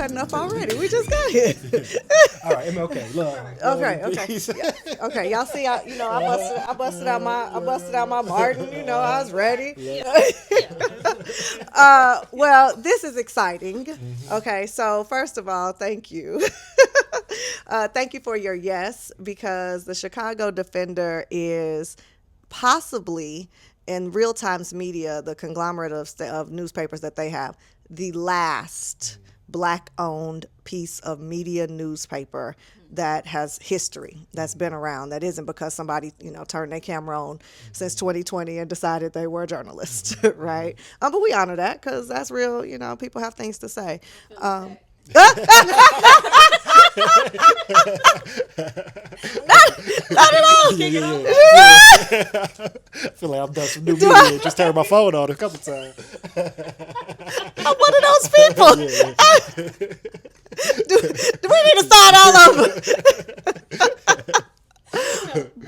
cutting up already. We just got here. All right, MLK. Love. Okay. Y'all see, I busted out my Martin. I was ready. Well, this is exciting. Okay, so first of all, thank you. Thank you for your yes, because the Chicago Defender is possibly, in Real Times Media, the conglomerate of newspapers that they have, the last Black-owned piece of media newspaper that has history, that's been around, that isn't because somebody, turned their camera on since 2020 and decided they were journalists, right? But we honor that because that's real, people have things to say. Not at all. I feel like I've done some new media. Just turned my phone on a couple times. I'm one of those people. Do we need to start all over?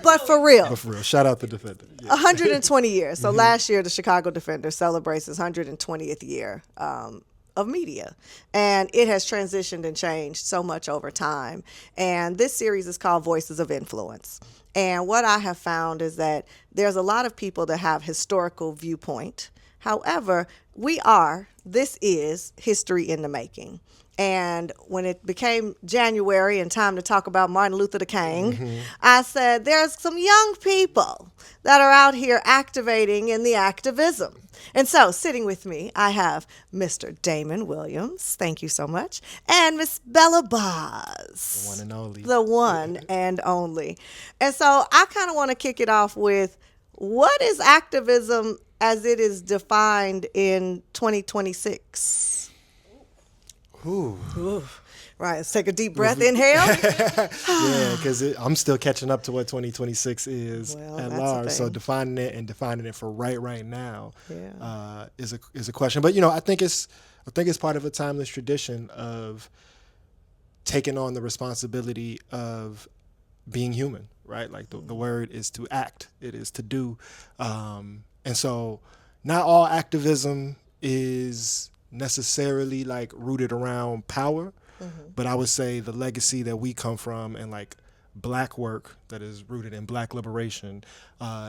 But for real, shout out the Defender. 120 years. So last year, the Chicago Defender celebrates its 120th year of media, and it has transitioned and changed so much over time. And this series is called Voices of Influence. And what I have found is that there's a lot of people that have historical viewpoint. However, this is history in the making. And when it became January and time to talk about Martin Luther King, I said, there's some young people that are out here activating in the activism. And so sitting with me, I have Mr. Damon Williams. Thank you so much. And Miss Bella BAHHS. The one and only. The one and only. And so I kind of want to kick it off with, what is activism as it is defined in 2026? Ooh. Right, let's take a deep breath. Inhale. Yeah, because I'm still catching up to what 2026 is at large. So defining it for right now is a question. But I think it's part of a timeless tradition of taking on the responsibility of being human, right? Like the word is to act, it is to do, and so not all activism is necessarily like rooted around power, but I would say the legacy that we come from and like Black work that is rooted in Black liberation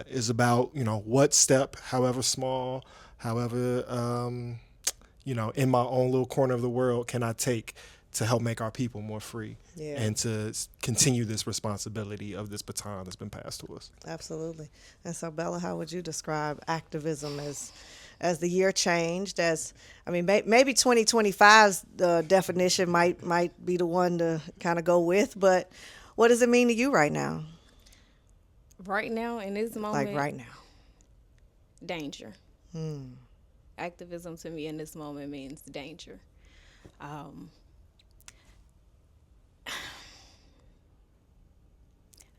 is about what step, however small, however in my own little corner of the world, can I take to help make our people more free and to continue this responsibility of this baton that's been passed to us. Absolutely. And so, Bella, how would you describe activism as the year changed? Maybe 2025's the definition might be the one to kind of go with, but what does it mean to you right now? Right now, in this moment? Like right now. Danger. Activism to me in this moment means danger.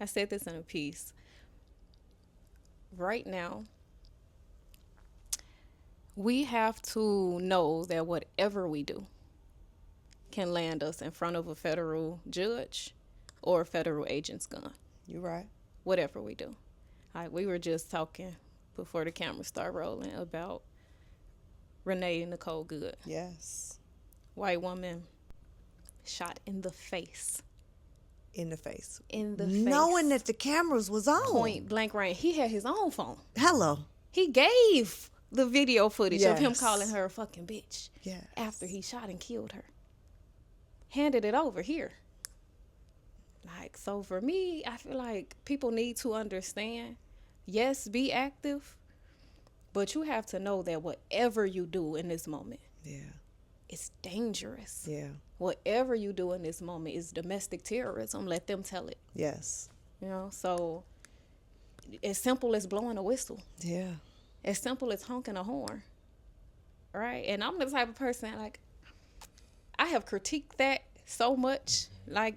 I said this in a piece. Right now, we have to know that whatever we do can land us in front of a federal judge or a federal agent's gun. You're right. Whatever we do. We were just talking before the camera started rolling about Renee Nicole Good. Yes. White woman shot in the face. In the face. Knowing that the cameras was on. Point blank range. He had his own phone. Hello. He gave the video footage of him calling her a fucking bitch after he shot and killed her. Handed it over here. So for me, I feel like people need to understand, yes, be active, but you have to know that whatever you do in this moment, it's dangerous. Yeah. Whatever you do in this moment is domestic terrorism. Let them tell it. Yes. So as simple as blowing a whistle. Yeah. As simple as honking a horn. Right? And I'm the type of person, I have critiqued that so much,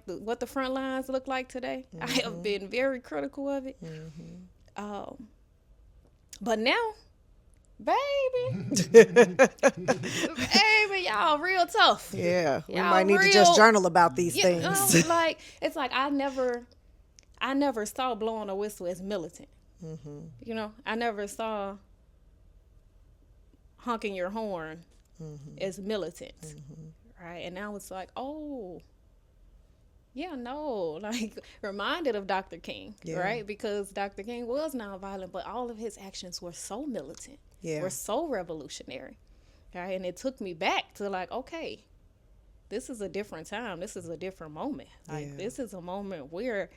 what the front lines look like today. I have been very critical of it. But now, baby, y'all real tough. Yeah, we y'all might need to just journal about these things. It's like I never saw blowing a whistle as militant. I never saw honking your horn as militant. right? And now it's like, oh, yeah, no, like reminded of Dr. King, right? Because Dr. King was nonviolent, but all of his actions were so militant, were so revolutionary, right? And it took me back to like, okay, this is a different time. This is a different moment. Like this is a moment where,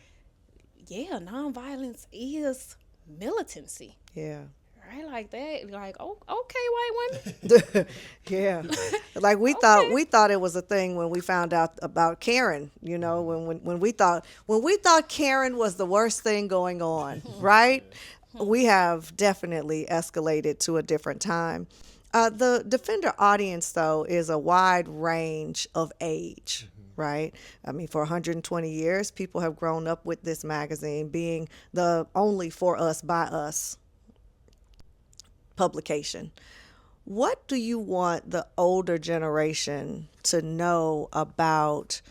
nonviolence is militancy. Yeah. Right, like that, like, oh, okay, white women. Yeah, like we thought it was a thing when we found out about Karen. You know, when we thought Karen was the worst thing going on, right? We have definitely escalated to a different time. The Defender audience, though, is a wide range of age. Right? I mean, for 120 years, people have grown up with this magazine being the only for us, by us publication. What do you want the older generation to know about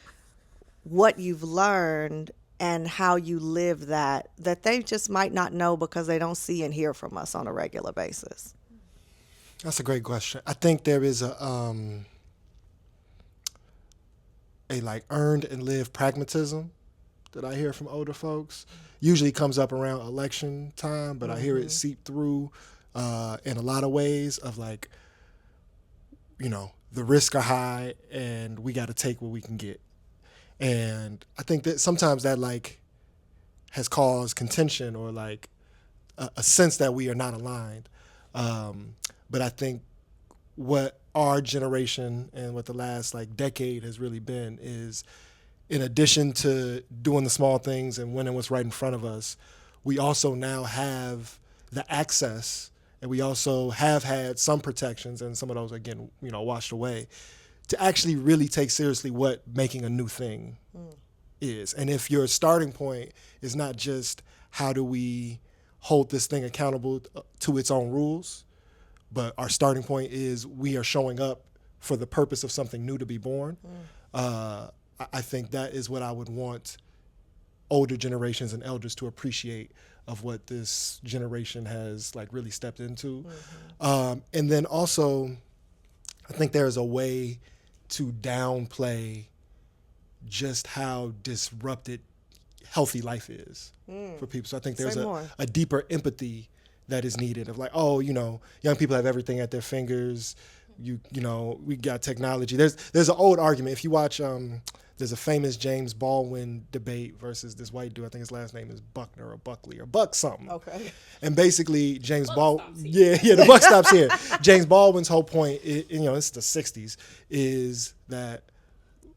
what you've learned and how you live that they just might not know because they don't see and hear from us on a regular basis? That's a great question. I think there is a like earned and lived pragmatism that I hear from older folks. Usually comes up around election time, but I hear it seep through in a lot of ways of like, you know, the risks are high and we got to take what we can get. And I think that sometimes that like has caused contention or like a sense that we are not aligned. But I think what our generation and what the last like decade has really been is, in addition to doing the small things and winning what's right in front of us, we also now have the access, and we also have had some protections, and some of those, again, you know, washed away, to actually really take seriously what making a new thing is. And if your starting point is not just how do we hold this thing accountable to its own rules, but our starting point is we are showing up for the purpose of something new to be born, I think that is what I would want older generations and elders to appreciate of what this generation has like really stepped into. And then also, I think there's a way to downplay just how disrupted healthy life is for people. So I think there's a deeper empathy that is needed of like, oh, you know, young people have everything at their fingers. You know, we got technology. There's an old argument. If you watch, there's a famous James Baldwin debate versus this white dude. I think his last name is Buckner or Buckley or Buck something. Okay. And basically, James Baldwin, the buck stops here. James Baldwin's whole point, you know, it's the '60s, is that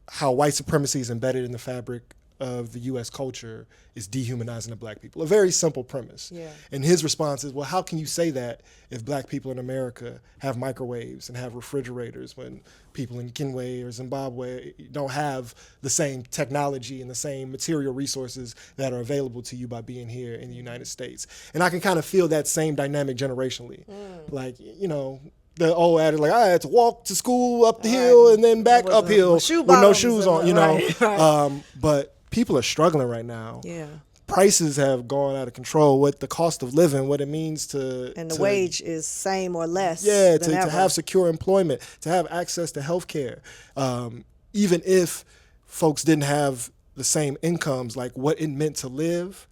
how white supremacy is embedded in the fabric of the U.S. culture is dehumanizing the black people. A very simple premise. Yeah. And his response is, well, how can you say that if black people in America have microwaves and have refrigerators when people in Kenya or Zimbabwe don't have the same technology and the same material resources that are available to you by being here in the United States? And I can kind of feel that same dynamic generationally. Like, you know, the old adage, like, I had to walk to school up the hill and then back uphill with no shoes on, you know. Right. But people are struggling right now. Yeah. Prices have gone out of control. What the cost of living, what it means to... And the wage is same or less. Yeah, to have secure employment, to have access to health care. Even if folks didn't have the same incomes, like what it meant to live,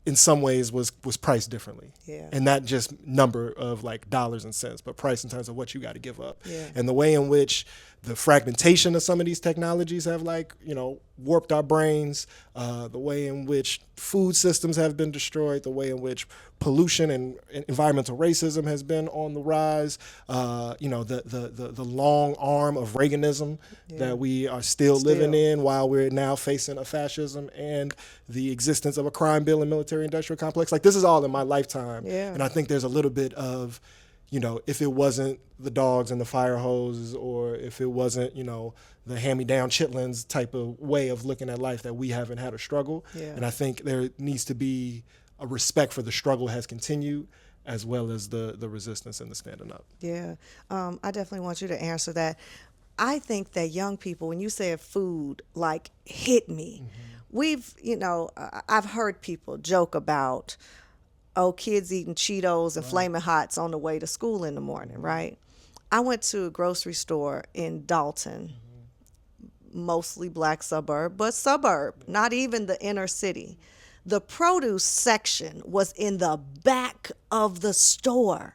in some ways was priced differently. Yeah. And not just number of like dollars and cents, but price in terms of what you got to give up. Yeah. And the way in which the fragmentation of some of these technologies have like, you know, warped our brains, the way in which food systems have been destroyed, the way in which pollution and environmental racism has been on the rise, you know, the long arm of Reaganism that we are still living in while we're now facing a fascism and the existence of a crime bill and military industrial complex. Like, this is all in my lifetime. Yeah. And I think there's a little bit of, you know, if it wasn't the dogs and the fire hoses, or if it wasn't, you know, the hand-me-down chitlins type of way of looking at life, that we haven't had a struggle. Yeah. And I think there needs to be a respect for the struggle has continued, as well as the resistance and the standing up. Yeah. I definitely want you to answer that. I think that young people, when you say food, like, hit me. We've, you know, I've heard people joke about, oh, kids eating Cheetos and Flamin' Hots on the way to school in the morning, right? I went to a grocery store in Dalton, mostly black suburb, but suburb, not even the inner city. The produce section was in the back of the store.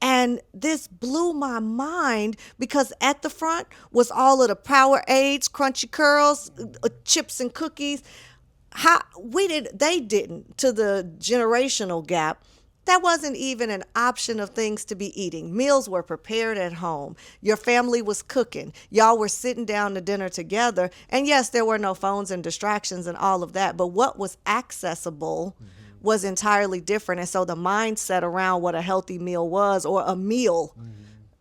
And this blew my mind because at the front was all of the Powerades, Crunchy Curls, chips and cookies. They didn't, to the generational gap. That wasn't even an option of things to be eating. Meals were prepared at home. Your family was cooking. Y'all were sitting down to dinner together. And yes, there were no phones and distractions and all of that. But what was accessible was entirely different. And so the mindset around what a healthy meal was, or a meal,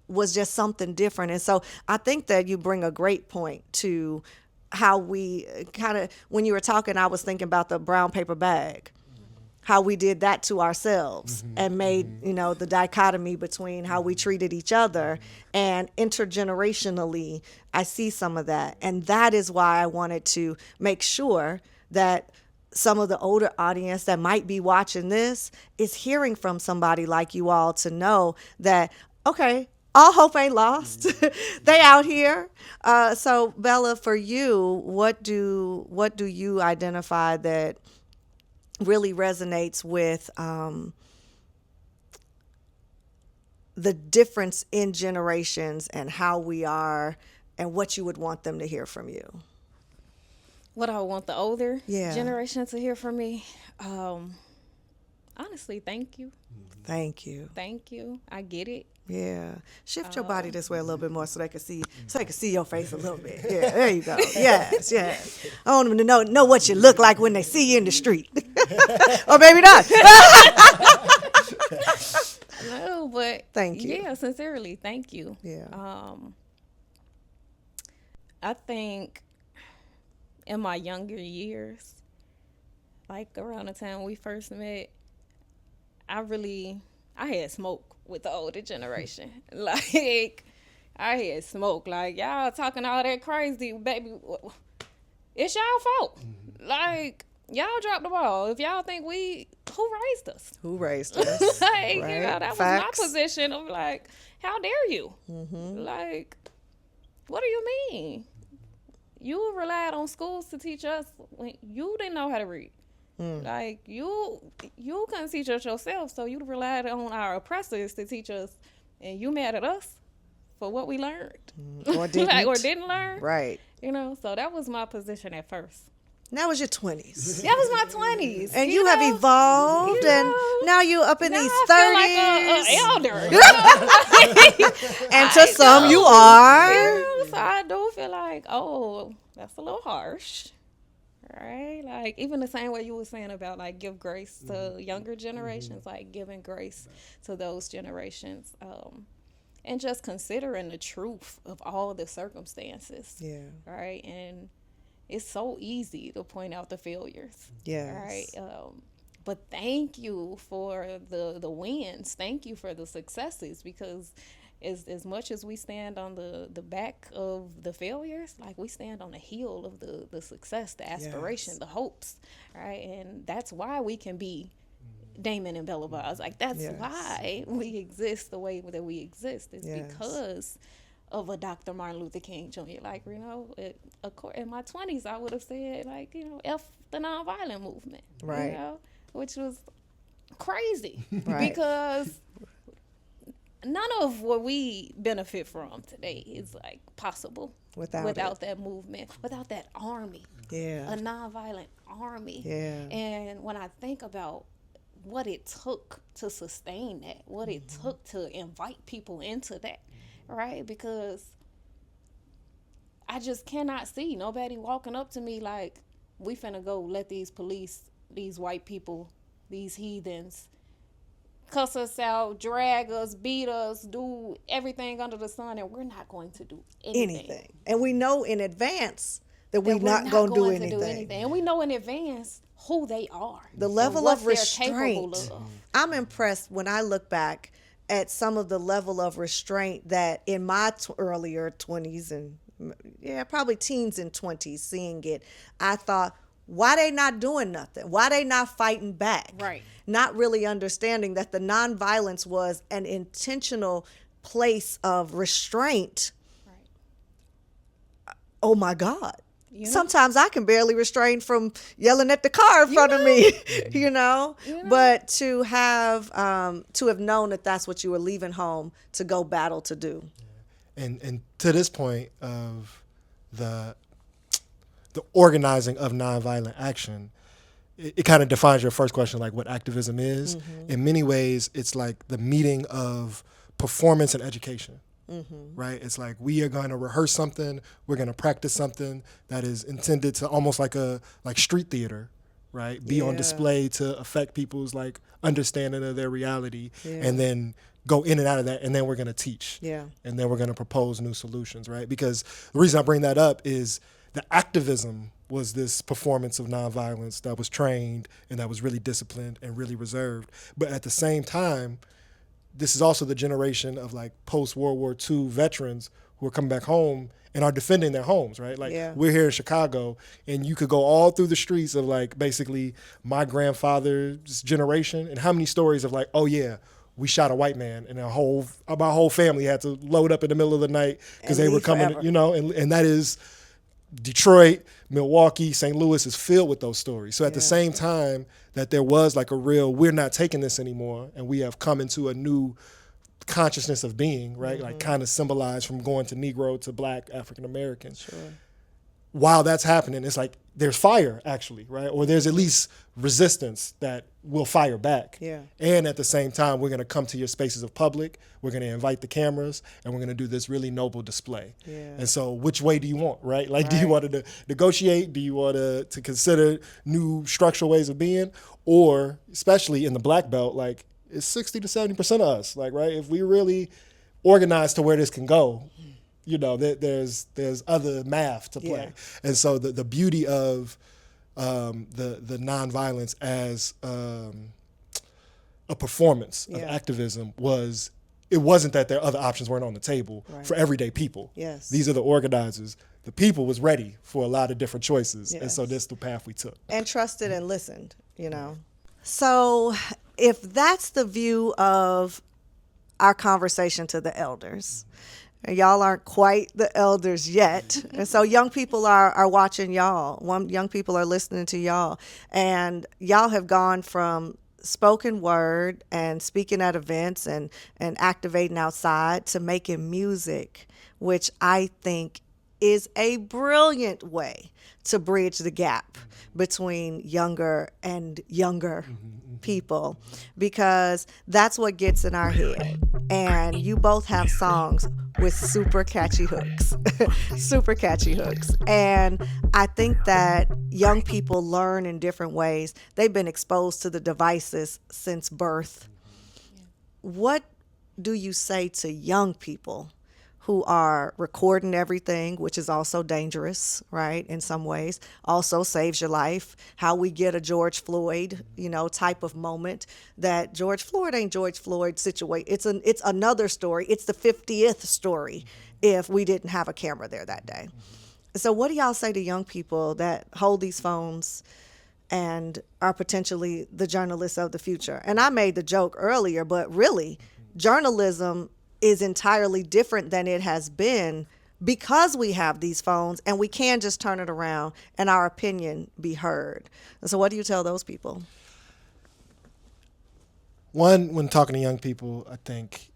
was just something different. And so I think that you bring a great point to how we kind of, when you were talking, I was thinking about the brown paper bag. How we did that to ourselves and made, the dichotomy between how we treated each other. And intergenerationally, I see some of that. And that is why I wanted to make sure that some of the older audience that might be watching this is hearing from somebody like you all, to know that, okay, all hope ain't lost. They out here. So Bella, for you, what do you identify that really resonates with the difference in generations and how we are, and what you would want them to hear from you? What I want the older generation to hear from me? Honestly, thank you. Thank you. Thank you. I get it. Yeah. Shift your body this way a little bit more so they can see your face a little bit. Yeah, there you go. Yes. I want them to know what you look like when they see you in the street. Or maybe not. No, but thank you. Yeah, sincerely, thank you. Yeah. I think in my younger years, like around the time we first met, I had smoke with the older generation. Like, I had smoke. Like, y'all talking all that crazy, baby. It's y'all fault. Like, y'all dropped the ball. If y'all think who raised us? Who raised us? Like, right? That Facts. was my position of like, how dare you? Mm-hmm. Like, what do you mean? You relied on schools to teach us when you didn't know how to read. Like, you couldn't teach us yourself, so you relied on our oppressors to teach us, and you mad at us for what we learned. Or didn't. Or didn't learn. Right. So that was my position at first. That was your 20s. That was my 20s. And you have evolved, and now you're up in these 30s. I feel like an elder. And to some you are. So I do feel like, that's a little harsh. Right? Like, even the same way you were saying about, like, give grace to younger generations, like giving grace to those generations. And just considering the truth of all the circumstances. Yeah. Right? And it's so easy to point out the failures. Yes. Right? But thank you for the wins. Thank you for the successes, because as much as we stand on the back of the failures, like, we stand on the heel of the success, the aspiration, the hopes, right? And that's why we can be Damon and Bella BAHHS. Like, that's why we exist the way that we exist. It's because of a Dr. Martin Luther King Jr. Like, in my 20s, I would have said, like, F the nonviolent movement, right? Which was crazy, right? Because none of what we benefit from today is, like, possible without that movement, without that army, a nonviolent army. And when I think about what it took to sustain that, what it took to invite people into that, right? Because I just cannot see nobody walking up to me like, we finna go let these police, these white people, these heathens, cuss us out, drag us, beat us, do everything under the sun, and we're not going to do anything. And we know in advance that we're not going to do anything. And we know in advance who they are. The level of restraint. I'm impressed when I look back at some of the level of restraint that in my earlier 20s and probably teens and 20s, seeing it, I thought, why they not doing nothing? Why they not fighting back? Right. Not really understanding that the nonviolence was an intentional place of restraint, oh my God. You know? Sometimes I can barely restrain from yelling at the car in front of me, you know? But to have known that that's what you were leaving home to go battle to do. And to this point of the organizing of nonviolent action, it kind of defines your first question, like what activism is. Mm-hmm. In many ways, it's like the meeting of performance and education. Mm-hmm. Right? It's like we are going to rehearse something, we're going to practice something that is intended to almost like street theater, right? Be on display to affect people's like understanding of their reality, and then go in and out of that, and then we're going to teach. Yeah. And then we're going to propose new solutions, right? Because the reason I bring that up is the activism was this performance of nonviolence that was trained and that was really disciplined and really reserved. But at the same time, this is also the generation of like post-World War II veterans who are coming back home and are defending their homes, right? Like we're here in Chicago, and you could go all through the streets of like basically my grandfather's generation, and how many stories of like, oh yeah, we shot a white man, and my whole family had to load up in the middle of the night because they were coming, forever. You know, and that is Detroit, Milwaukee, St. Louis is filled with those stories. So at the same time that there was like a real, we're not taking this anymore, and we have come into a new consciousness of being, right? Mm-hmm. Like kind of symbolized from going to Negro to Black, African American. Sure. While that's happening, it's like there's fire actually, right? Or there's at least resistance that will fire back. Yeah. And at the same time, we're going to come to your spaces of public. We're going to invite the cameras, and we're going to do this really noble display. Yeah. And so which way do you want, right? Like, do you want to negotiate? Do you want to consider new structural ways of being? Or especially in the Black Belt, like it's 60 to 70% of us, like, right? If we really organize to where this can go, you know, there's other math to play. Yeah. And so the beauty of the nonviolence as a performance of activism was, it wasn't that their other options weren't on the table for everyday people. Yes. These are the organizers. The people was ready for a lot of different choices. Yes. And so this is the path we took. And trusted and listened, you know. So if that's the view of our conversation to the elders, and y'all aren't quite the elders yet. And so young people are watching y'all. Young people are listening to y'all. And y'all have gone from spoken word and speaking at events and activating outside to making music, which I think is a brilliant way to bridge the gap between younger and younger people, because that's what gets in our head. And you both have songs with super catchy hooks, super catchy hooks. And I think that young people learn in different ways. They've been exposed to the devices since birth. What do you say to young people who are recording everything, which is also dangerous, right, in some ways, also saves your life? How we get a George Floyd, type of moment, that George Floyd ain't George Floyd situation. It's another story. It's the 50th story if we didn't have a camera there that day. So what do y'all say to young people that hold these phones and are potentially the journalists of the future? And I made the joke earlier, but really, journalism is entirely different than it has been because we have these phones and we can just turn it around and our opinion be heard. And so what do you tell those people? One, when talking to young people, I think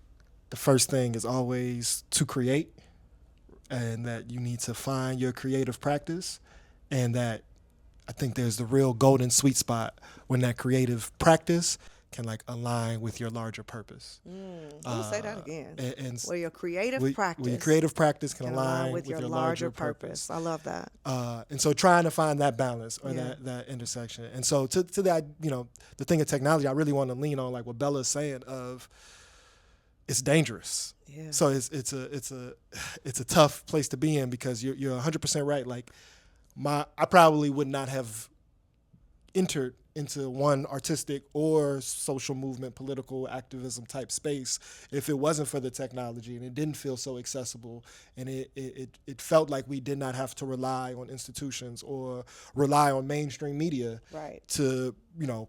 the first thing is always to create, and that you need to find your creative practice, and that I think there's the real golden sweet spot when that creative practice can align with your larger purpose. Say that again. Where your creative practice can align with your larger purpose. I love that. And so trying to find that balance or that intersection. And so to that, the thing of technology, I really want to lean on what Bella's saying of, it's dangerous. Yeah. So it's a tough place to be in, because you're 100% right. I probably would not have entered into one artistic or social movement, political activism type space if it wasn't for the technology, and it didn't feel so accessible, and it felt like we did not have to rely on institutions or rely on mainstream media to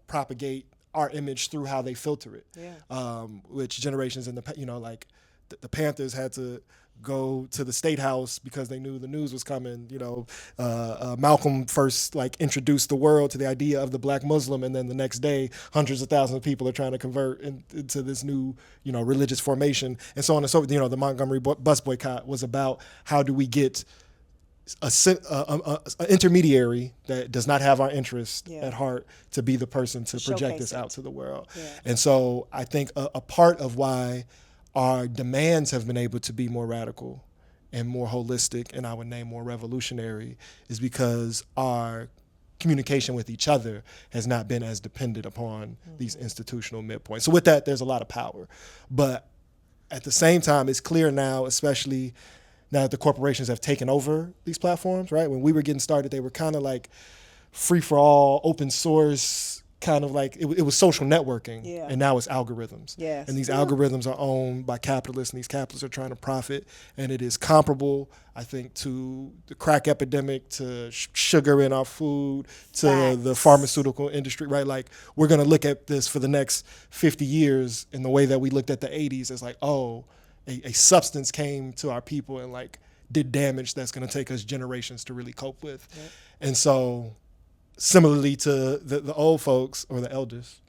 propagate our image through how they filter it. Yeah. Which generations in the the Panthers had to go to the State House because they knew the news was coming. Malcolm first like introduced the world to the idea of the black Muslim, and then the next day, hundreds of thousands of people are trying to convert into this new, religious formation, and so on and so forth. The Montgomery bus boycott was about how do we get an intermediary that does not have our interest at heart to be the person to project this out to the world. Yeah. And so I think a part of why our demands have been able to be more radical and more holistic, and I would name more revolutionary, is because our communication with each other has not been as dependent upon these institutional midpoints. So with that, there's a lot of power. But at the same time, it's clear now, especially now that the corporations have taken over these platforms, right? When we were getting started, they were kind of like free for all, open source, kind of like it was social networking, and now it's algorithms. Yes. And these algorithms are owned by capitalists, and these capitalists are trying to profit. And it is comparable, I think, to the crack epidemic, to sugar in our food, to the pharmaceutical industry, right? Like, we're going to look at this for the next 50 years in the way that we looked at the 80s as like, a substance came to our people and like did damage that's going to take us generations to really cope with. Yep. And so similarly to the old folks or the elders,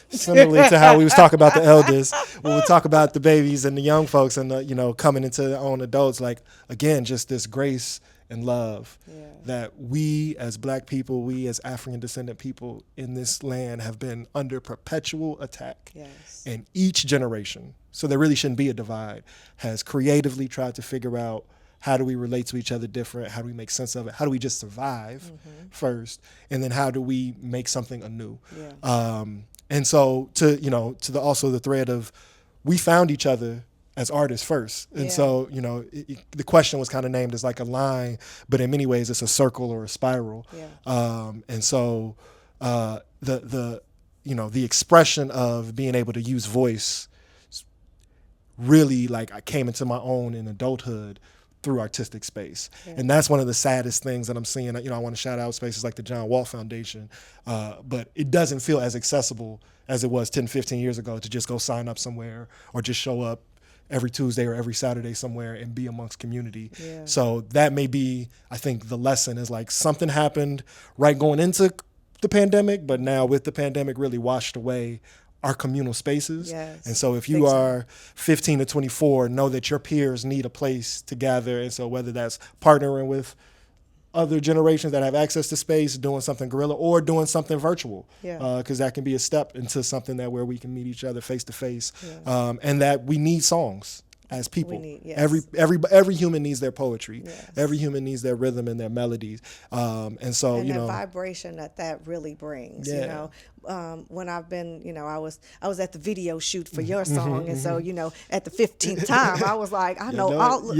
similarly to how we was talking about the elders, when we talk about the babies and the young folks and the, coming into their own adults, like, again, just this grace and love that we as Black people, we as African descendant people in this land have been under perpetual attack. Yes. And each generation, so there really shouldn't be a divide, has creatively tried to figure out how do we relate to each other different, how do we make sense of it, how do we just survive first, and then how do we make something anew. Yeah. And so to the thread of we found each other as artists first. And so, the question was kind of named as like a line, but in many ways it's a circle or a spiral. Yeah. And so the expression of being able to use voice really, like, I came into my own in adulthood through artistic space. Yeah. And that's one of the saddest things that I'm seeing. I want to shout out spaces like the John Walt Foundation, but it doesn't feel as accessible as it was 10, 15 years ago to just go sign up somewhere or just show up every Tuesday or every Saturday somewhere and be amongst community. Yeah. So that may be, I think, the lesson is like something happened right going into the pandemic, but now with the pandemic really washed away our communal spaces. Yes. And so if you are 15 to 24, know that your peers need a place to gather. And so whether that's partnering with other generations that have access to space, doing something guerrilla, or doing something virtual, because that can be a step into something where we can meet each other face to face, and that we need songs as people. Every human needs their poetry. Yes. Every human needs their rhythm and their melodies, and so and that vibration that really brings. Yeah. When I've been, I was at the video shoot for your song, and so at the 15th time, I was like, I know all,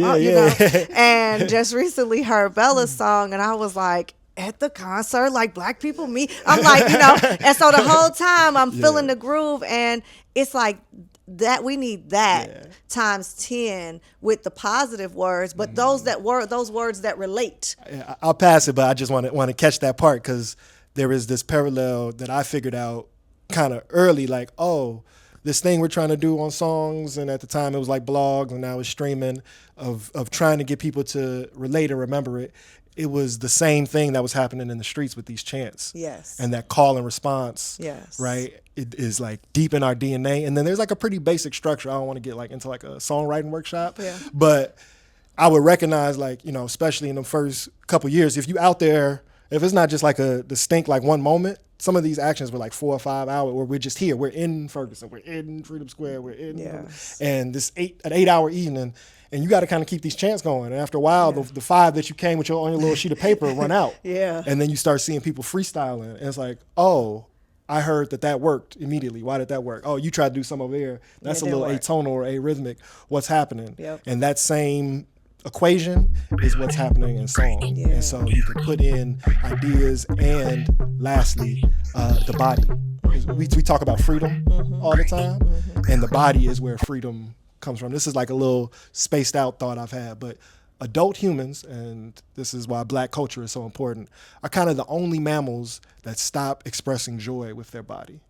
and just recently heard Bella's song, and I was like, at the concert, like Black people meet. I'm like, and so the whole time I'm feeling the groove, and it's like that we need that times 10 with the positive words, but those words that relate. I'll pass it, but I just want to catch that part because there is this parallel that I figured out kind of early, like, this thing we're trying to do on songs, and at the time it was like blogs, and now it's streaming, of trying to get people to relate and remember it. It was the same thing that was happening in the streets with these chants. Yes. And that call and response. Yes. Right? It is like deep in our DNA. And then there's like a pretty basic structure. I don't want to get like into like a songwriting workshop. Yeah. But I would recognize, like, especially in the first couple years, if you out there, if it's not just like a distinct like one moment, some of these actions were like 4 or 5 hours where we're just here. We're in Ferguson, we're in Freedom Square, we're in, and this 8 hour evening, and you got to kind of keep these chants going. And after a while, the 5 that you came with on your little sheet of paper run out. Yeah. And then you start seeing people freestyling, and it's like, I heard that worked immediately. Why did that work? Oh, you tried to do some over there. That's a little atonal or arrhythmic. What's happening? Yep. And that same equation is what's happening in song. Yeah. And so you can put in ideas, and lastly, the body. We talk about freedom all the time, and the body is where freedom comes from. This is like a little spaced out thought I've had, but adult humans, and this is why Black culture is so important, are kind of the only mammals that stop expressing joy with their body.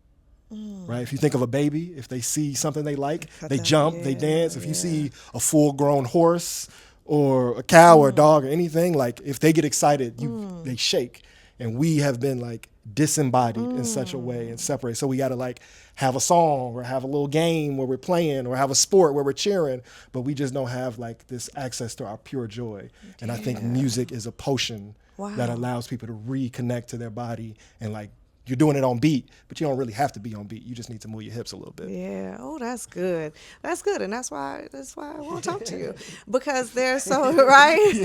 Right? If you think of a baby, if they see something they like, they jump, they dance. If you see a full-grown horse or a cow or a dog or anything, like if they get excited, they shake. And we have been like disembodied in such a way and separate. So we got to like have a song or have a little game where we're playing or have a sport where we're cheering, but we just don't have like this access to our pure joy. And I think music is a potion that allows people to reconnect to their body, and like you're doing it on beat, but you don't really have to be on beat. You just need to move your hips a little bit. Yeah. Oh, that's good. That's good. And that's why I want to talk to you, because they're so, right?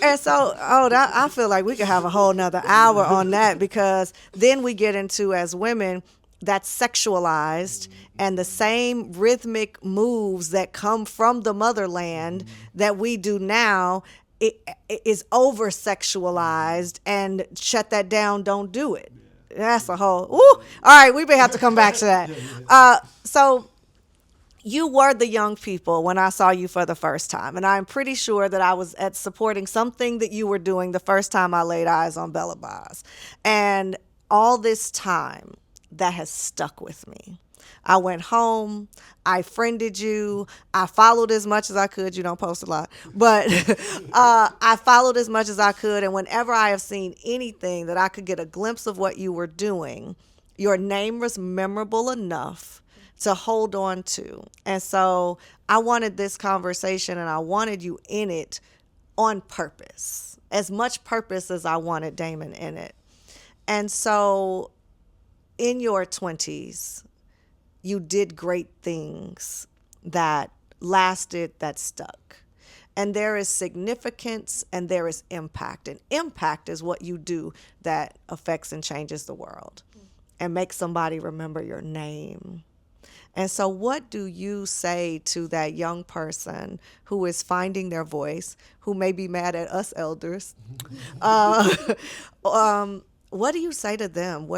And so, I feel like we could have a whole nother hour on that, because then we get into, as women, that's sexualized, and the same rhythmic moves that come from the motherland that we do now, it is over sexualized, and shut that down, don't do it. That's a whole, all right, we may have to come back to that. So you were the young people when I saw you for the first time, and I'm pretty sure that I was at supporting something that you were doing the first time I laid eyes on BAHHS. And all this time, that has stuck with me. I went home, I friended you, I followed as much as I could. You don't post a lot, but I followed as much as I could. And whenever I have seen anything that I could get a glimpse of what you were doing, your name was memorable enough to hold on to. And so I wanted this conversation, and I wanted you in it on purpose, as much purpose as I wanted Damon in it. And so in your 20s, you did great things that lasted, that stuck. And there is significance and there is impact. And impact is what you do that affects and changes the world and makes somebody remember your name. And so what do you say to that young person who is finding their voice, who may be mad at us elders? What do you say to them?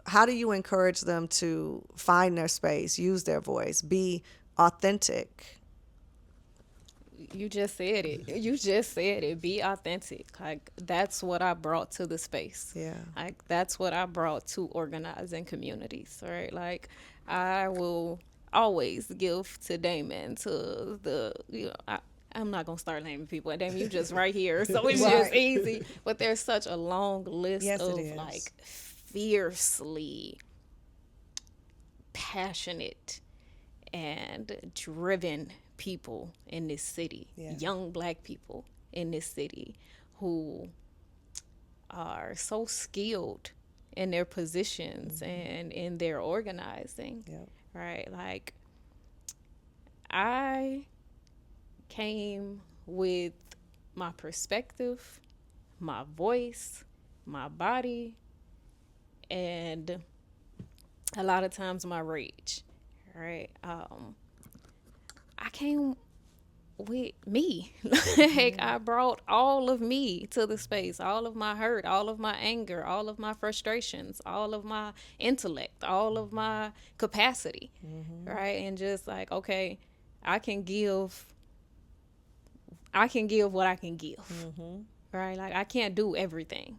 How do you encourage them to find their space, use their voice, be authentic? You just said it. Be authentic. Like, that's what I brought to the space. Yeah. Like, that's what I brought to organizing communities, right? Like, I will always give to Damon, to the, I'm not going to start naming people. Damon, you just right here, so it's just easy. But there's such a long list of, like, fiercely passionate and driven people in this city, young Black people in this city, who are so skilled in their positions and in their organizing, right? Like, I came with my perspective, my voice, my body, and a lot of times my rage, right? I came with me. Like, I brought all of me to the space, all of my hurt, all of my anger, all of my frustrations, all of my intellect, all of my capacity, right? And just like, okay, I can give what I can give, right? Like, I can't do everything,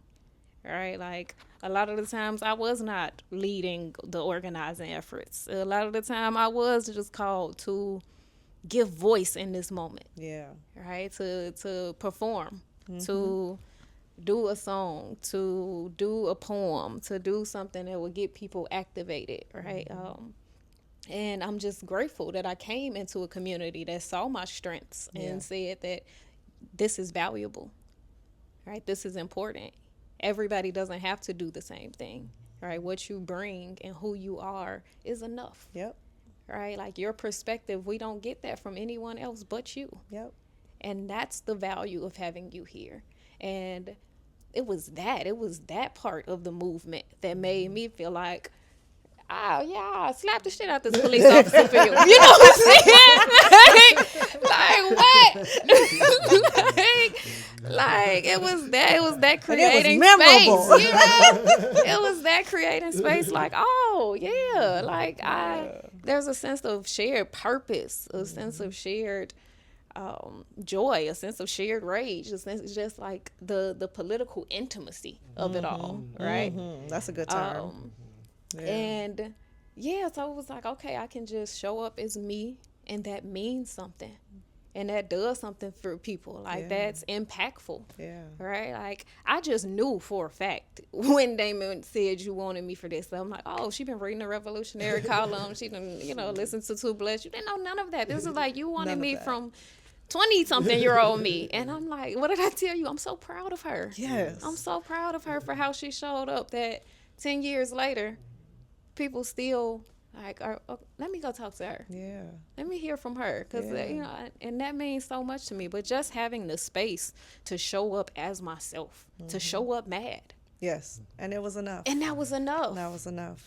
right? Like, a lot of the times I was not leading the organizing efforts. A lot of the time I was just called to give voice in this moment. Yeah. Right? To perform, to do a song, to do a poem, to do something that would get people activated, right? And I'm just grateful that I came into a community that saw my strengths and said that this is valuable, right? This is important. Everybody doesn't have to do the same thing, right? What you bring and who you are is enough. Yep. Right? Like, your perspective, we don't get that from anyone else but you. Yep. And that's the value of having you here. And it was that part of the movement that made me feel like, slap the shit out this police officer for you. You know what I'm saying? like it was that creating space. You know? It was that creating space. Like, there's a sense of shared purpose, a sense of shared joy, a sense of shared rage, a sense of just like the political intimacy of it all, right? That's a good term. And so it was like, okay, I can just show up as me, and that means something. And that does something for people. Like, that's impactful. Yeah. Right? Like, I just knew for a fact when Damon said you wanted me for this. So I'm like, oh, she been reading the revolutionary column. She done, listened to Too Blessed. You didn't know none of that. This is like, you wanted me from 20-something-year-old me. And I'm like, what did I tell you? I'm so proud of her. Yes. I'm so proud of her for how she showed up that 10 years later, people still... like, let me go talk to her. Yeah. Let me hear from her. Because, and that means so much to me. But just having the space to show up as myself, to show up mad. Yes. And it was enough. And that was enough. That was enough.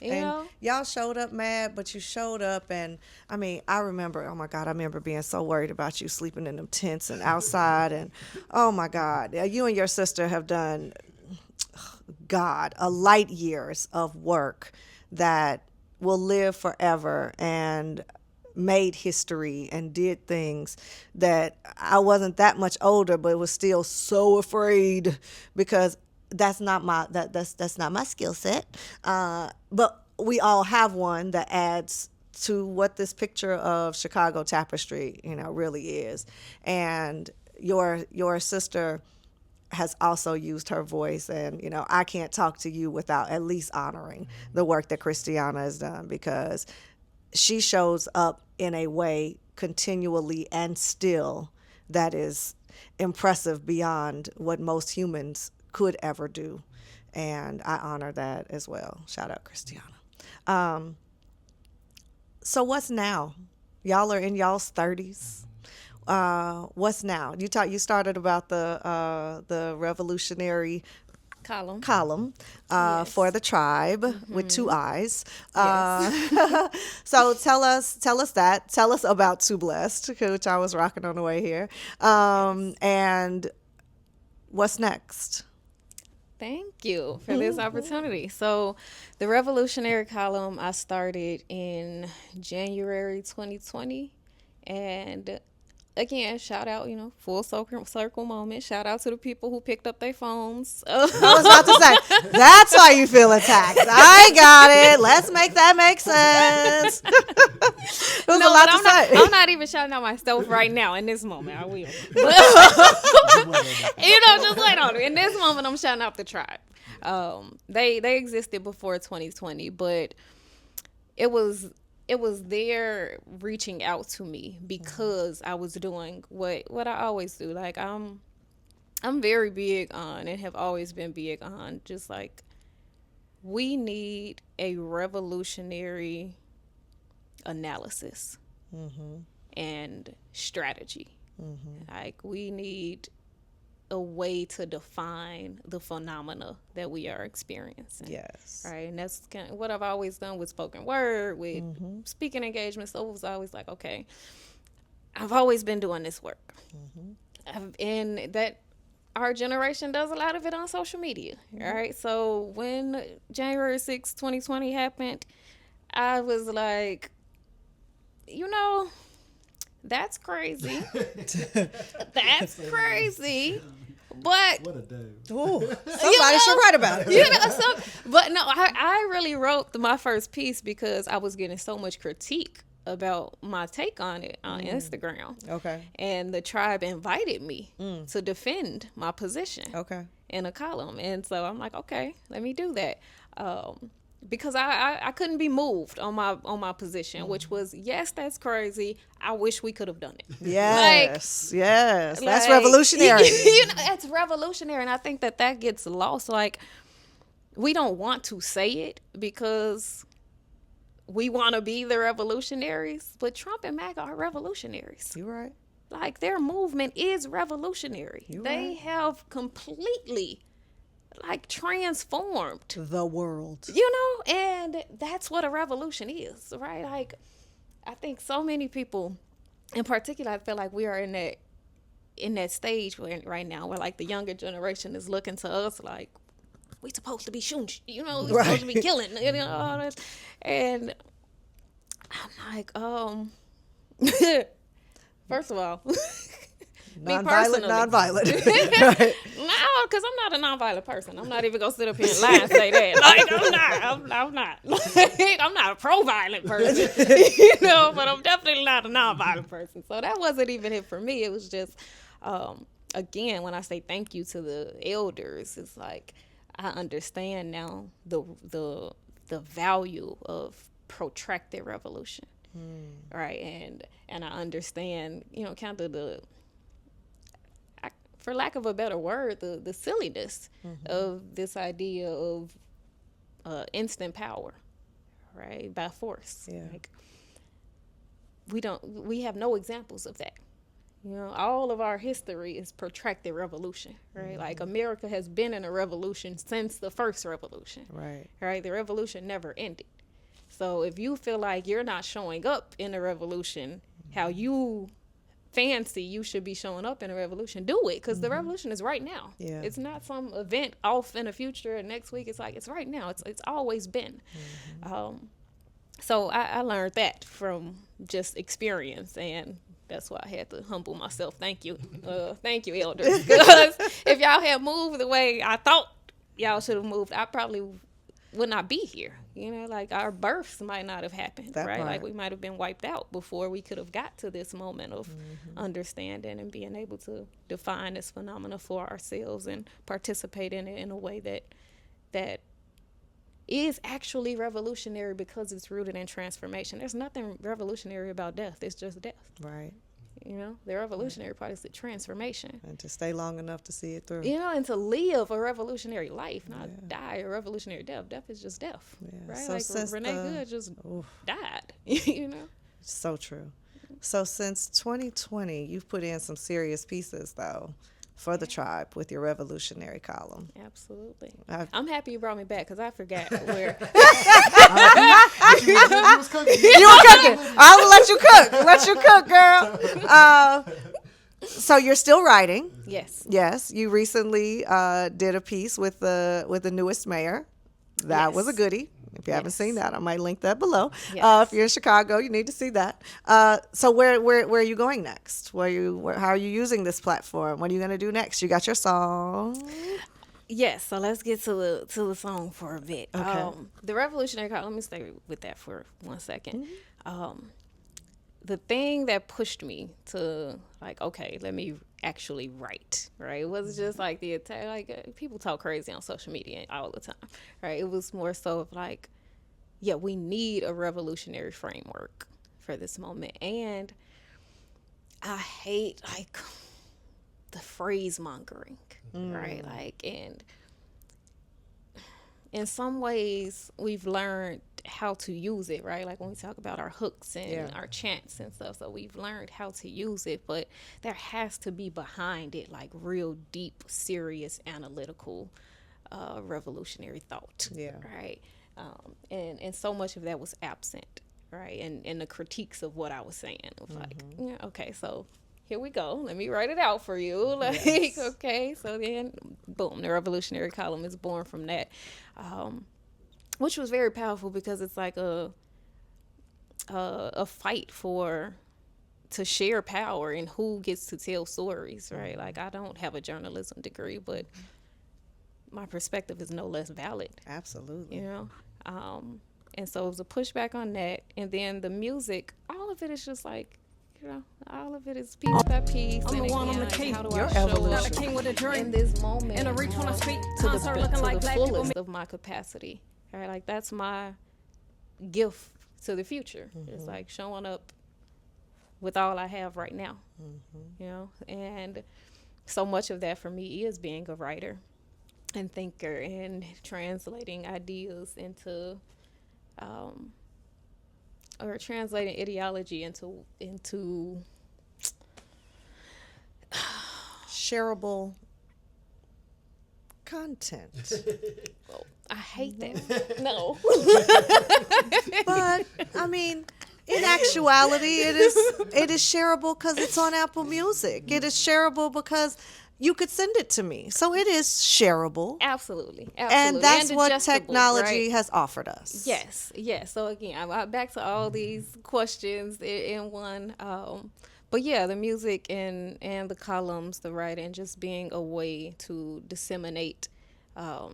Y'all showed up mad, but you showed up. And, I remember, oh, my God, I remember being so worried about you sleeping in them tents and outside. And, oh, my God, you and your sister have done, a light years of work that will live forever, and made history and did things that I wasn't that much older, but was still so afraid, because that's not my that's not my skill set. But we all have one that adds to what this picture of Chicago tapestry, really is. And your sister has also used her voice, and I can't talk to you without at least honoring the work that Christiana has done, because she shows up in a way continually and still that is impressive beyond what most humans could ever do, and I honor that as well. Shout out Christiana. So what's now? Y'all are in y'all's 30s. What's now? You started about the revolutionary column for the tribe with 2 eyes. So tell us that. Tell us about Too Blessed, which I was rocking on the way here. And what's next? Thank you for this opportunity. So the revolutionary column I started in January 2020, and again, shout out, full circle moment. Shout out to the people who picked up their phones. I was about to say, that's why you feel attacked. I got it. Let's make that make sense. It was a lot to say. I'm not even shouting out myself right now in this moment. I will. But, just wait on it. In this moment, I'm shouting out the tribe. They existed before 2020, but it was their reaching out to me because I was doing what I always do. Like, I'm very big on, and have always been big on, just like, we need a revolutionary analysis and strategy. Like, we need a way to define the phenomena that we are experiencing. Yes. Right. And that's kind of what I've always done with spoken word, with speaking engagements. So it was always like, okay, I've always been doing this work. And that our generation does a lot of it on social media. Right. So when January 6, 2020 happened, I was like, that's crazy. That's crazy. But what a day. Ooh, somebody should write about it. But no, I really wrote my first piece because I was getting so much critique about my take on it on Instagram. Okay. And the tribe invited me to defend my position. Okay. In a column. And so I'm like, okay, let me do that. Because I couldn't be moved on my position, which was, yes, that's crazy. I wish we could have done it. Yes, yes, that's revolutionary. It's revolutionary, and I think that gets lost. Like, we don't want to say it because we want to be the revolutionaries, but Trump and MAGA are revolutionaries. You're right. Like, their movement is revolutionary. They have completely transformed the world, and that's what a revolution is, right? Like, I think so many people, in particular, I feel like we are in that stage right now where, like, the younger generation is looking to us like, we supposed to be shooting, we supposed to be killing, all this. And I'm like, first of all, Nonviolent. Right. No, because I'm not a nonviolent person. I'm not even gonna sit up here and lie and say that. Like I'm not. Like, I'm not a pro-violent person, but I'm definitely not a nonviolent person. So that wasn't even it for me. It was just, again, when I say thank you to the elders, it's like I understand now the value of protracted revolution, right? And I understand, kind of for lack of a better word, the silliness of this idea of instant power, right, by force. Yeah. Like, we have no examples of that. All of our history is protracted revolution, right? Like America has been in a revolution since the first revolution, right? The revolution never ended. So if you feel like you're not showing up in a revolution how you fancy you should be showing up in a revolution, do it, because the revolution is right now. Yeah. It's not some event off in the future and next week. It's like it's right now. It's always been. So I learned that from just experience, and that's why I had to humble myself. Thank you, elders, because if y'all had moved the way I thought y'all should have moved, I probably would not be here. Like our births might not have happened, right? Like we might have been wiped out before we could have got to this moment of understanding and being able to define this phenomena for ourselves and participate in it in a way that is actually revolutionary because it's rooted in transformation. There's nothing revolutionary about death. It's just death. Right. The revolutionary part is the transformation. And to stay long enough to see it through. And to live a revolutionary life, not die a revolutionary death. Death is just death, right? So like Renee Good just died, So true. So since 2020, you've put in some serious pieces, though, for the tribe with your revolutionary column. Absolutely. I'm happy you brought me back because I forgot where. You were cooking. I'll let you cook, girl. So you're still writing. Yes. Yes. You recently did a piece with the newest mayor. That was a goodie. If you haven't seen that, I might link that below. If you're in Chicago, you need to see that. So where are you going next? How are you using this platform? What are you going to do next? You got your song. Yes, so let's get to the song for a bit. Okay. The revolutionary column, let me stay with that for 1 second. The thing that pushed me to okay, let me actually write, right? It wasn't just like the attack, people talk crazy on social media all the time, right? It was more so of we need a revolutionary framework for this moment. And I hate the phrase mongering, right? And in some ways we've learned how to use it, right? Like when we talk about our hooks and our chants and stuff, so we've learned how to use it, but there has to be behind it real deep, serious, analytical revolutionary thought, right? And so much of that was absent, right? And the critiques of what I was saying was okay, so here we go. Let me write it out for you. Okay. So then, boom, the revolutionary column is born from that, which was very powerful because it's like a fight to share power and who gets to tell stories, right? Like I don't have a journalism degree, but my perspective is no less valid. Absolutely. And so it was a pushback on that, and then the music, all of it is just all of it is piece by piece. I'm the one on the king. How do Your I show evolution. Got a king with a dream. in this moment And a reach when I speak. to the Concert looking like black people. fullest of my capacity, right? Like that's my gift to the future. It's like showing up with all I have right now, and so much of that for me is being a writer and thinker and translating ideas into or translating ideology into shareable content. oh, I hate that. No. But I mean, in actuality, it is shareable because it's on Apple Music. It is shareable because you could send it to me. So it is shareable. Absolutely. And that's what digestible, technology right? has offered us. Yes. So again, I'm back to all these questions in one. But yeah, the music and the columns, the writing, just being a way to disseminate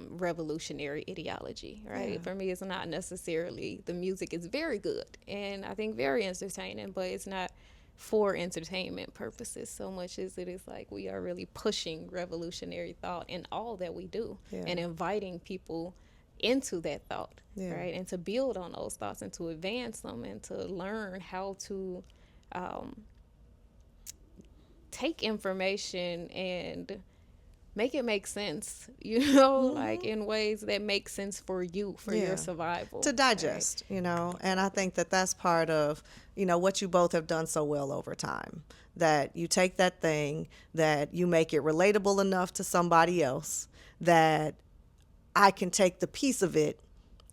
revolutionary ideology, right? For me, it's not necessarily, the music is very good and I think very entertaining, but it's not for entertainment purposes so much as it is like we are really pushing revolutionary thought in all that we do and inviting people into that thought, right? And to build on those thoughts and to advance them and to learn how to take information and make it make sense, like in ways that make sense for you, for your survival. To digest, right? And I think that that's part of, what you both have done so well over time. That you take that thing, that you make it relatable enough to somebody else, that I can take the piece of it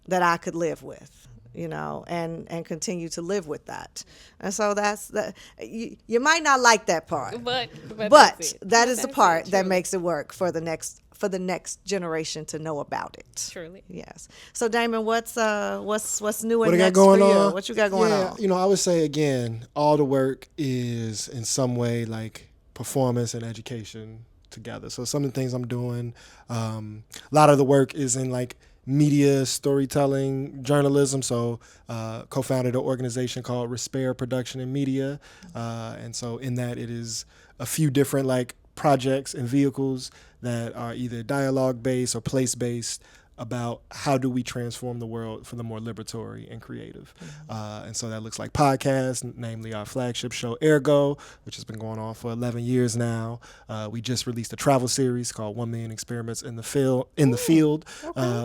that I could live with. And continue to live with that. And so that's that. You might not like that part, but that is the part that makes it work for the next generation to know about it. Truly. Yes. So Damon, what's new and what next for you? What you got going on? I would say again, all the work is in some way like performance and education together. So some of the things I'm doing, a lot of the work is in like media, storytelling, journalism. So co-founded an organization called Reshaped Production and Media. And so in that it is a few different like projects and vehicles that are either dialogue-based or place-based about how do we transform the world for the more liberatory and creative. And so that looks like podcasts, namely our flagship show Ergo, which has been going on for 11 years now. We just released a travel series called 1 Million Experiments in the Field,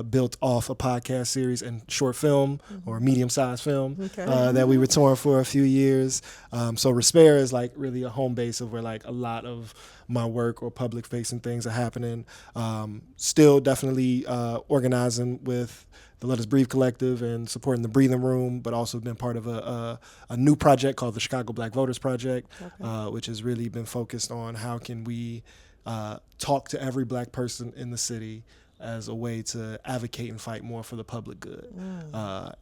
built off a podcast series and short film or medium-sized film that we were touring for a few years. So Respire is like really a home base of where like a lot of my work or public-facing things are happening. Still definitely organizing with the Let Us Breathe Collective and supporting the Breathing Room, but also been part of a new project called the Chicago Black Voters Project, which has really been focused on how can we talk to every black person in the city as a way to advocate and fight more for the public good.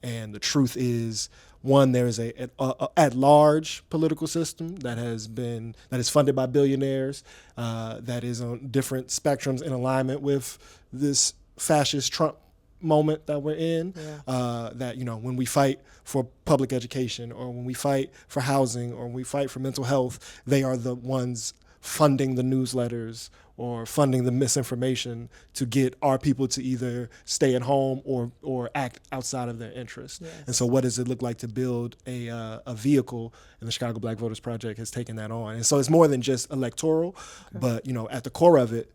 And the truth is, one, there is a at-large political system that is funded by billionaires, that is on different spectrums in alignment with this fascist Trump moment that we're in. That when we fight for public education, or when we fight for housing, or when we fight for mental health, they are the ones funding the newsletters or funding the misinformation to get our people to either stay at home or act outside of their interest. And so what does it look like to build a vehicle? And the Chicago Black Voters Project has taken that on. And so it's more than just electoral, but at the core of it,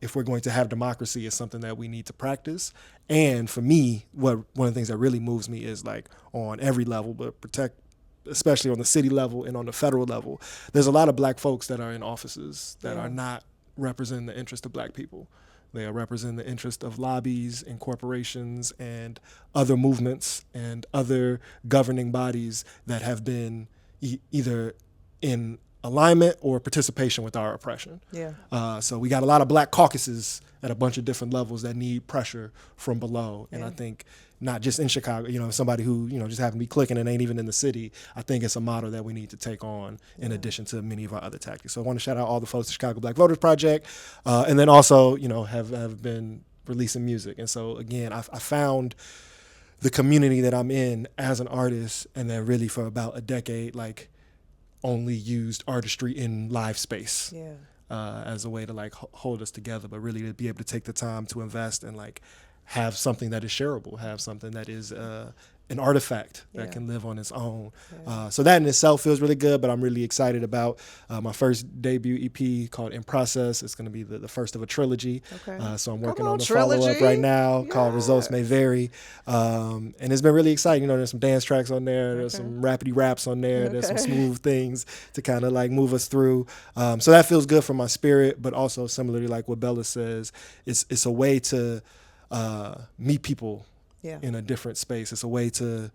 if we're going to have democracy, it's something that we need to practice. And for me, one of the things that really moves me is like on every level, but especially on the city level and on the federal level, there's a lot of black folks that are in offices that are not representing the interest of black people. They are representing the interest of lobbies and corporations and other movements and other governing bodies that have been either in alignment or participation with our oppression. So we got a lot of black caucuses at a bunch of different levels that need pressure from below. And I think not just in Chicago, somebody who, just happened to be clicking and ain't even in the city, I think it's a model that we need to take on in addition to many of our other tactics. So I want to shout out all the folks at Chicago Black Voters Project, and then also, have been releasing music. And so again, I found the community that I'm in as an artist, and then really for about a decade, like only used artistry in live space. As a way to like hold us together, but really to be able to take the time to invest and like have something that is shareable, have something that is an artifact that can live on its own. So that in itself feels really good, but I'm really excited about my first debut EP called In Process. It's going to be the first of a trilogy. So I'm working on the follow-up right now called Results May Vary. And it's been really exciting. There's some dance tracks on there. There's some rapidy raps on there. There's some smooth things to kind of like move us through. So that feels good for my spirit, but also similarly like what Bella says, it's a way to meet people in a different space. It's a way to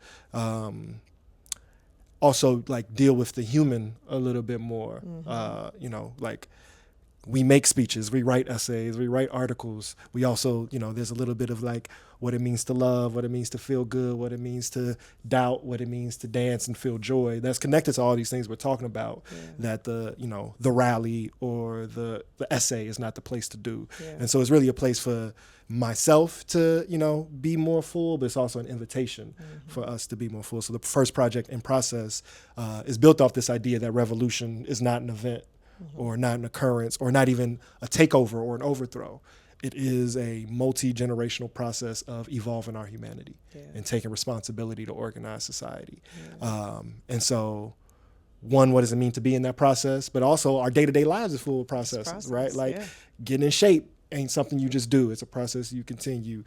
also like deal with the human a little bit more. Like we make speeches, we write essays, we write articles. We also, there's a little bit of like what it means to love, what it means to feel good, what it means to doubt, what it means to dance and feel joy. That's connected to all these things we're talking about, that the rally or the essay is not the place to do. Yeah. And so it's really a place for myself to, be more full, but it's also an invitation for us to be more full. So the first project in process is built off this idea that revolution is not an event or not an occurrence or not even a takeover or an overthrow. It is a multi-generational process of evolving our humanity and taking responsibility to organize society. And so, one, what does it mean to be in that process? But also our day-to-day lives is full of processes, right? Like getting in shape ain't something you just do. It's a process you continue.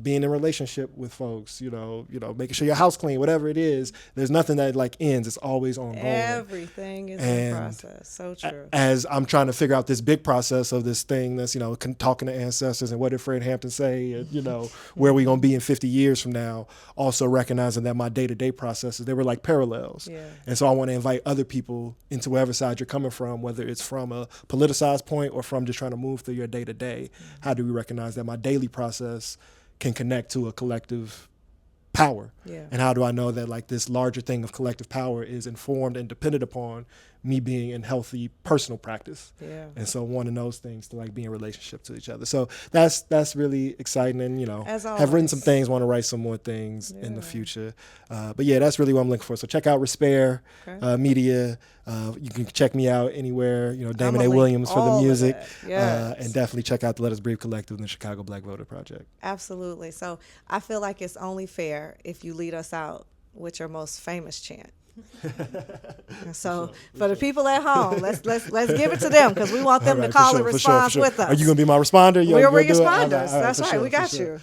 Being in relationship with folks, making sure your house clean, whatever it is, there's nothing that like ends. It's always ongoing. Everything is a process. So true. As I'm trying to figure out this big process of this thing that's, talking to ancestors and what did Fred Hampton say, and, where we going to be in 50 years from now, also recognizing that my day-to-day processes, they were like parallels. Yeah. And so I want to invite other people into whatever side you're coming from, whether it's from a politicized point or from just trying to move through your day-to-day. How do we recognize that my daily process can connect to a collective power? Yeah. And how do I know that like this larger thing of collective power is informed and dependent upon me being in healthy personal practice? Yeah. And so wanting those things to like be in relationship to each other. So that's really exciting. And, have written some things, want to write some more things in the future. But yeah, that's really what I'm looking for. So check out Respair Media. You can check me out anywhere, Damon A. Williams for the music. And definitely check out the Let Us Breathe Collective and the Chicago Black Voter Project. Absolutely. So I feel like it's only fair if you lead us out with your most famous chant. So for the people at home, let's give it to them because we want them to call and respond with us. Are you gonna be my responder? We're responders. That's right. We got you.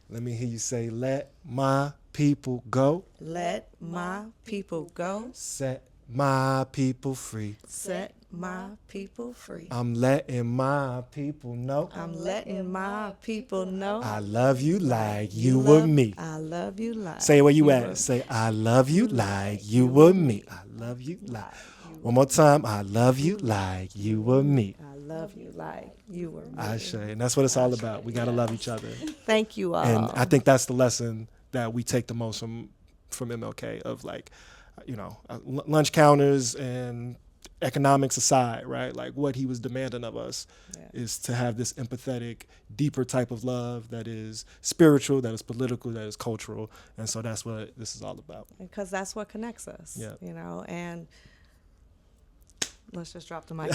Let me hear you say, "Let my people go. Let my people go. Set my people free. Set my people free. I'm letting my people know. I'm letting my people know. I love you like you were me. I love you like. Say it where you at. Say, I love you like you were me. I love you like. One more time. I love you like you were me. I love you like you were me. I say, and that's what it's all about. We gotta love each other. Thank you all. And I think that's the lesson that we take the most from MLK of like, lunch counters and economics aside, right? Like what he was demanding of us is to have this empathetic, deeper type of love that is spiritual, that is political, that is cultural. And so that's what this is all about. Because that's what connects us, and let's just drop the mic.